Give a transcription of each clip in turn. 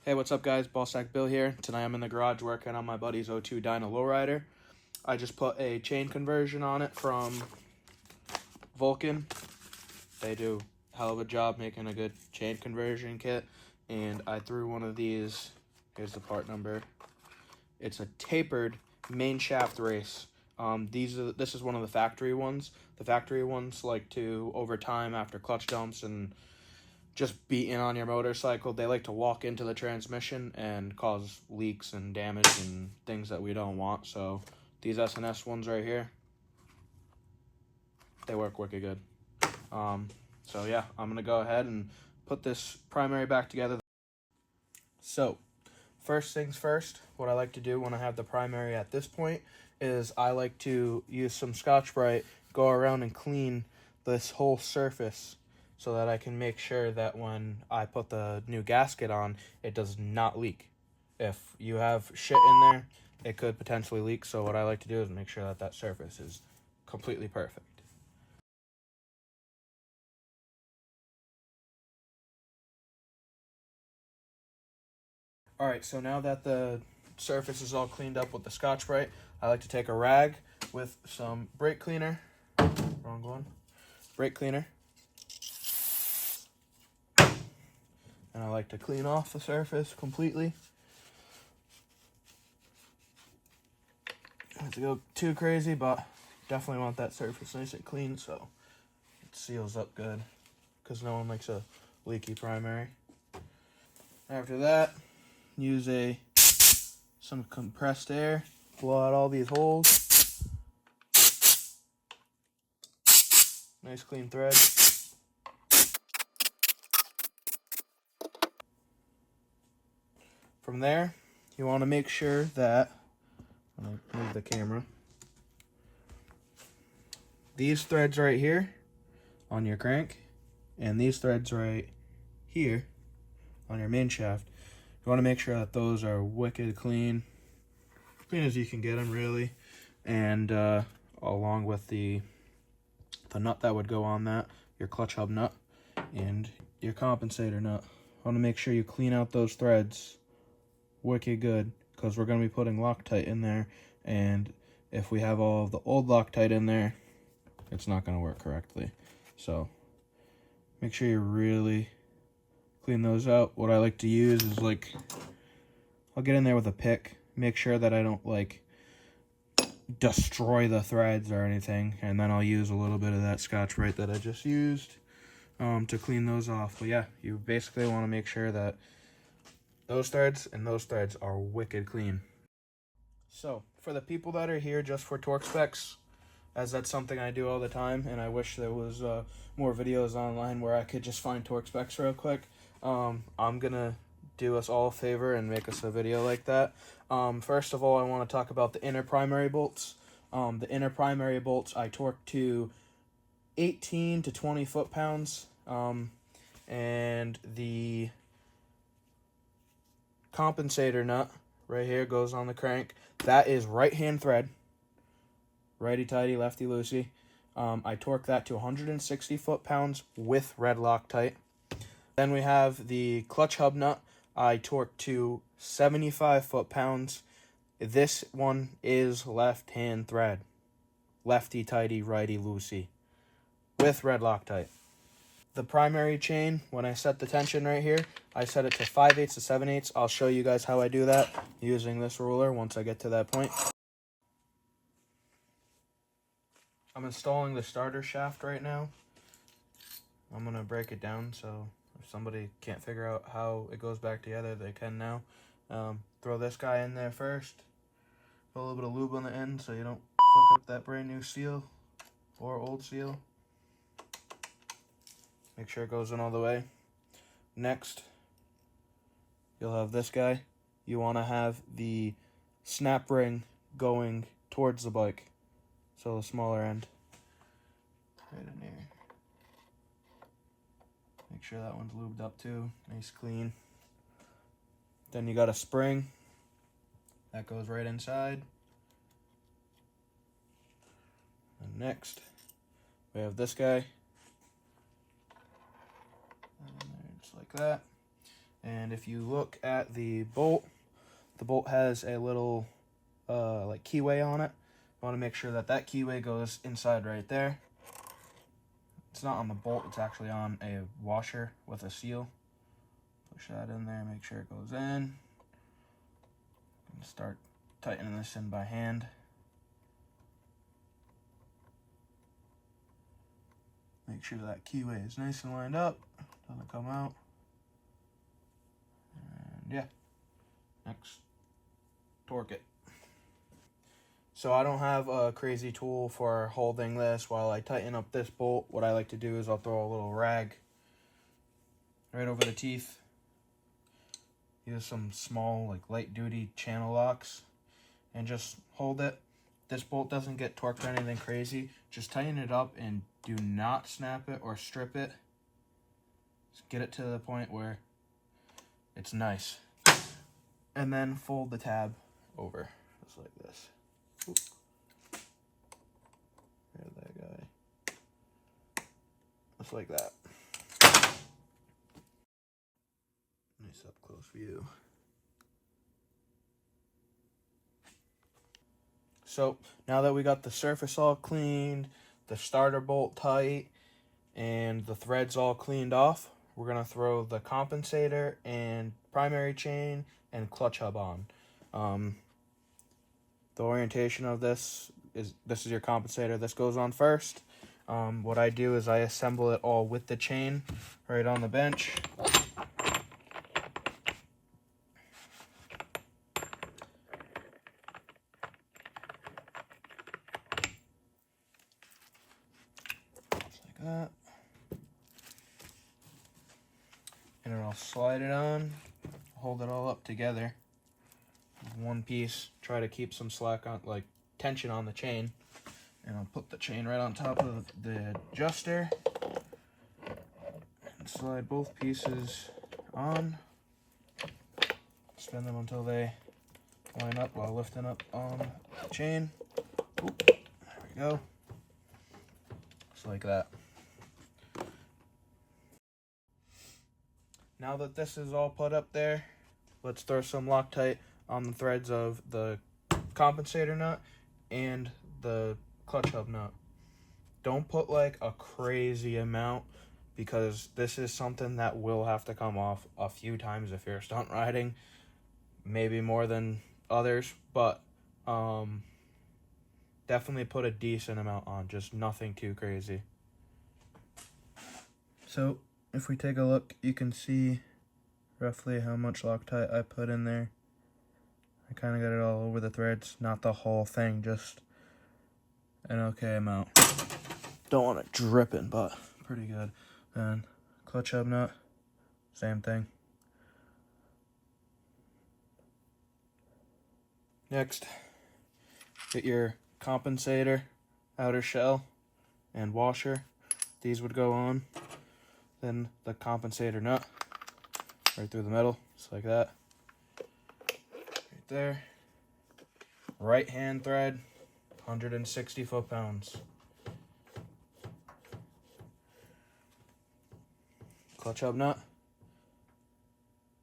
Hey, what's up guys? Ballsack Bill here. Tonight I'm in the garage working on my buddy's 02 Dyna lowrider. I just put a chain conversion on it from Vulcan. They do a hell of a job making a good chain conversion kit. And I threw one of these, here's the part number. It's a tapered main shaft race. This is one of the factory ones. The factory ones like to, over time after clutch dumps and just beating on your motorcycle, they like to walk into the transmission and cause leaks and damage and things that we don't want. So these S&S ones right here, they work wicked good. So yeah, I'm gonna go ahead and put this primary back together. So first things first, what I like to do when I have the primary at this point is I like to use some Scotch-Brite, go around and clean this whole surface so that I can make sure that when I put the new gasket on, it does not leak. If you have shit in there, it could potentially leak. So what I like to do is make sure that that surface is completely perfect. All right, so now that the surface is all cleaned up with the Scotch-Brite, I like to take a rag with some brake cleaner. Wrong one. Brake cleaner. And I like to clean off the surface completely. Not to go too crazy, but definitely want that surface nice and clean so it seals up good, because no one likes a leaky primary. After that, use some compressed air, blow out all these holes. Nice clean thread. From there, you want to make sure that, I'll move the camera, these threads right here on your crank and these threads right here on your main shaft, you want to make sure that those are wicked clean as you can get them really, and along with the nut that would go on that, your clutch hub nut and your compensator nut. I want to make sure you clean out those threads wicked good, because we're going to be putting Loctite in there, and if we have all of the old Loctite in there, it's not going to work correctly. So make sure you really clean those out. What I like to use is, like, I'll get in there with a pick, make sure that I don't like destroy the threads or anything, and then I'll use a little bit of that Scotch-Brite that I just used to clean those off. But yeah, you basically want to make sure that those threads and those threads are wicked clean. So for the people that are here just for torque specs, as that's something I do all the time, and I wish there was more videos online where I could just find torque specs real quick, I'm gonna do us all a favor and make us a video like that. First of all, I want to talk about the inner primary bolts. The inner primary bolts I torque to 18 to 20 foot-pounds, and the compensator nut right here goes on the crank. That is right-hand thread, righty-tighty, lefty-loosey. I torque that to 160 foot-pounds with red Loctite. Then we have the clutch hub nut. I torque to 75 foot-pounds. This one is left-hand thread, lefty-tighty, righty-loosey, with red Loctite. The primary chain, when I set the tension right here, I set it to 5/8 to 7/8. I'll show you guys how I do that using this ruler once I get to that point. I'm installing the starter shaft right now. I'm going to break it down so if somebody can't figure out how it goes back together, they can now. Throw this guy in there first. Put a little bit of lube on the end so you don't fuck up that brand new seal or old seal. Make sure it goes in all the way. Next, you'll have this guy. You want to have the snap ring going towards the bike, so the smaller end. Right in here. Make sure that one's lubed up too, nice clean. Then you got a spring that goes right inside. And next, we have this guy. And just like that. And if you look at the bolt has a little like keyway on it. You want to make sure that that keyway goes inside right there. It's not on the bolt, it's actually on a washer with a seal. Push that in there, make sure it goes in. And start tightening this in by hand. Make sure that keyway is nice and lined up, doesn't come out. And yeah, next, torque it. So I don't have a crazy tool for holding this while I tighten up this bolt. What I like to do is I'll throw a little rag right over the teeth. Use some small, like light duty channel locks and just hold it. This bolt doesn't get torqued or anything crazy. Just tighten it up and do not snap it or strip it. Just get it to the point where it's nice. And then fold the tab over, just like this. Oop. There's that guy. Just like that. Nice up close view. So now that we got the surface all cleaned, the starter bolt tight, and the threads all cleaned off, we're gonna throw the compensator and primary chain and clutch hub on. The orientation of this is your compensator. This goes on first. What I do is I assemble it all with the chain right on the bench. Just like that. And then I'll slide it on, hold it all up together. One piece, try to keep some slack on, like tension on the chain. And I'll put the chain right on top of the adjuster and slide both pieces on. Spin them until they line up while lifting up on the chain. Oop, there we go. Just like that. Now that this is all put up there, let's throw some Loctite on the threads of the compensator nut and the clutch hub nut. Don't put like a crazy amount, because this is something that will have to come off a few times if you're stunt riding, maybe more than others, but definitely put a decent amount on, just nothing too crazy. So if we take a look, you can see roughly how much Loctite I put in there. I kind of got it all over the threads, not the whole thing, just an okay amount. Don't want it dripping, but pretty good. And clutch hub nut, same thing. Next, get your compensator, outer shell, and washer. These would go on. Then the compensator nut, right through the middle, just like that. Right there. Right hand thread, 160 foot-pounds. Clutch hub nut,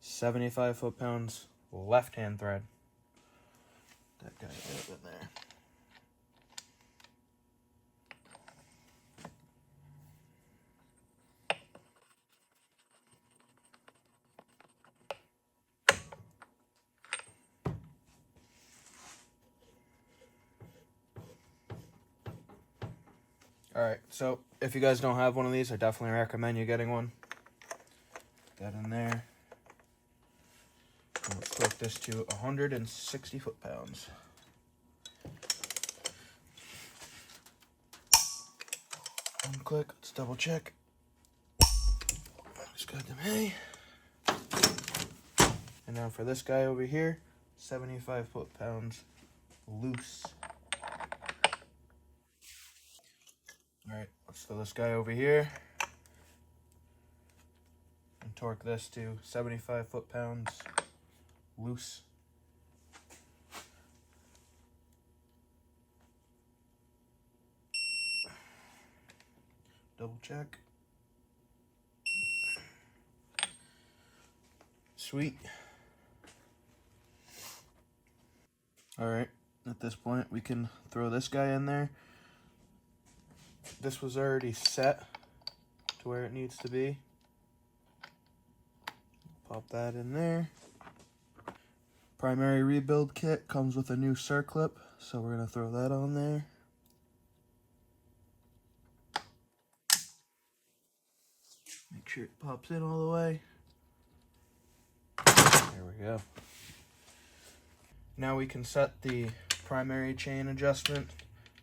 75 foot-pounds, left hand thread. That guy right in there. Alright, so if you guys don't have one of these, I definitely recommend you getting one. Put that in there. And let's torque this to 160 foot-pounds. One click, let's double check. Looks good to me. And now for this guy over here, 75 foot-pounds loose. Alright, let's throw this guy over here and torque this to 75 foot-pounds loose. Double check. Sweet. Alright, at this point we can throw this guy in there. This was already set to where it needs to be. Pop that in there. Primary rebuild kit comes with a new circlip, so we're going to throw that on there. Make sure it pops in all the way. There we go. Now we can set the primary chain adjustment.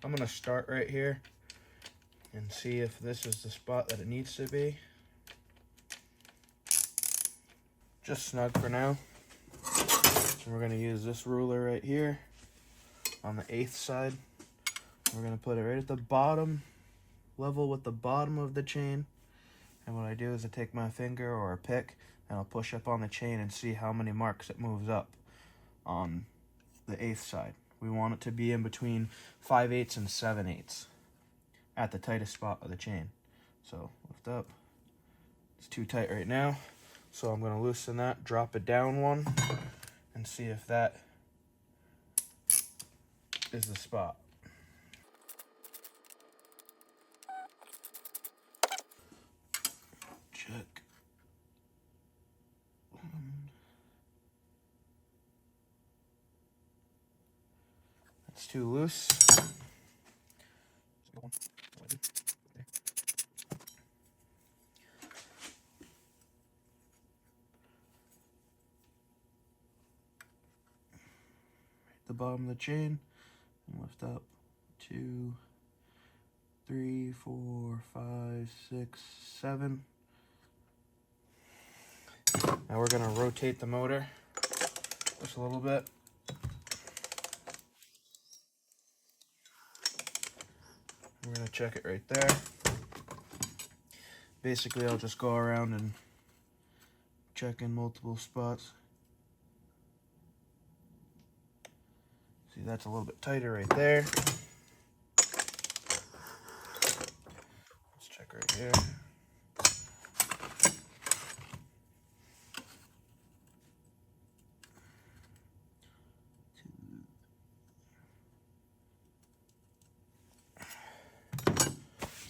I'm going to start right here and see if this is the spot that it needs to be. Just snug for now. So we're going to use this ruler right here on the 1/8 side. We're going to put it right at the bottom, level with the bottom of the chain. And what I do is I take my finger or a pick and I'll push up on the chain and see how many marks it moves up on the 1/8 side. We want it to be in between 5/8 and 7/8 at the tightest spot of the chain. So lift up. It's too tight right now. So I'm going to loosen that, drop it down one, and see if that is the spot. Check. That's too loose. The bottom of the chain and lift up 2, 3, 4, 5, 6, 7. Now we're going to rotate the motor just a little bit. We're going to check it right there. Basically, I'll just go around and check in multiple spots. See, that's a little bit tighter right there. Let's check right here.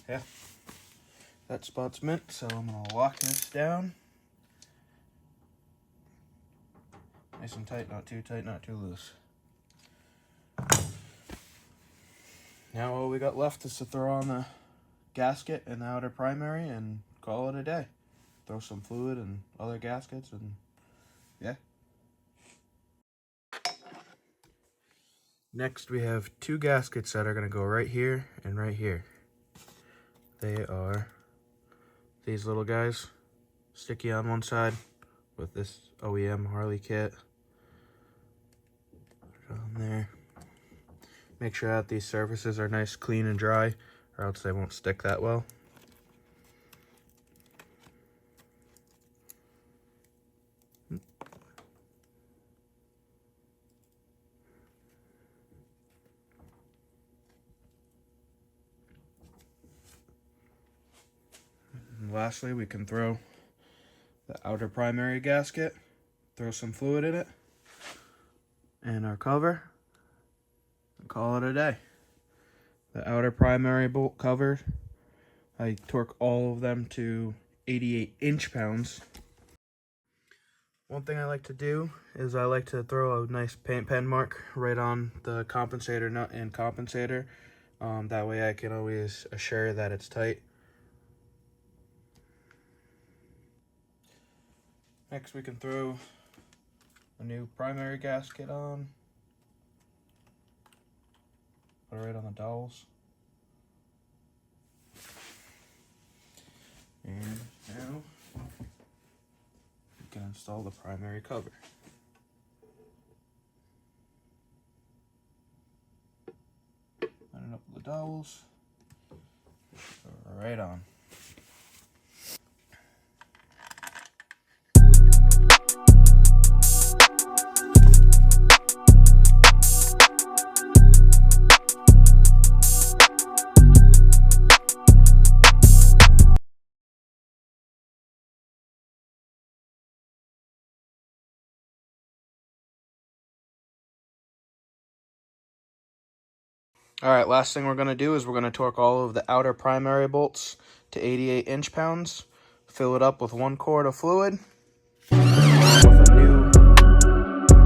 Yeah, that spot's mint, so I'm going to lock this down. Nice and tight, not too tight, not too loose. Now all we got left is to throw on the gasket and the outer primary and call it a day. Throw some fluid and other gaskets and yeah. Next we have 2 gaskets that are going to go right here and right here. They are these little guys, sticky on one side with this OEM Harley kit. Put it on there. Make sure that these surfaces are nice, clean, and dry, or else they won't stick that well. And lastly, we can throw the outer primary gasket, throw some fluid in it, and our cover, and call it a day. The outer primary bolt cover, I torque all of them to 88 inch-pounds. One thing I like to do is I like to throw a nice paint pen mark right on the compensator nut and compensator. That way I can always assure that it's tight. Next we can throw a new primary gasket on. Put it right on the dowels. And now we can install the primary cover. Line it up with the dowels. Right on. Alright, last thing we're going to do is we're going to torque all of the outer primary bolts to 88 inch-pounds, fill it up with 1 quart of fluid, with a new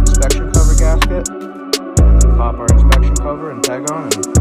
inspection cover gasket, and then pop our inspection cover and tag on, and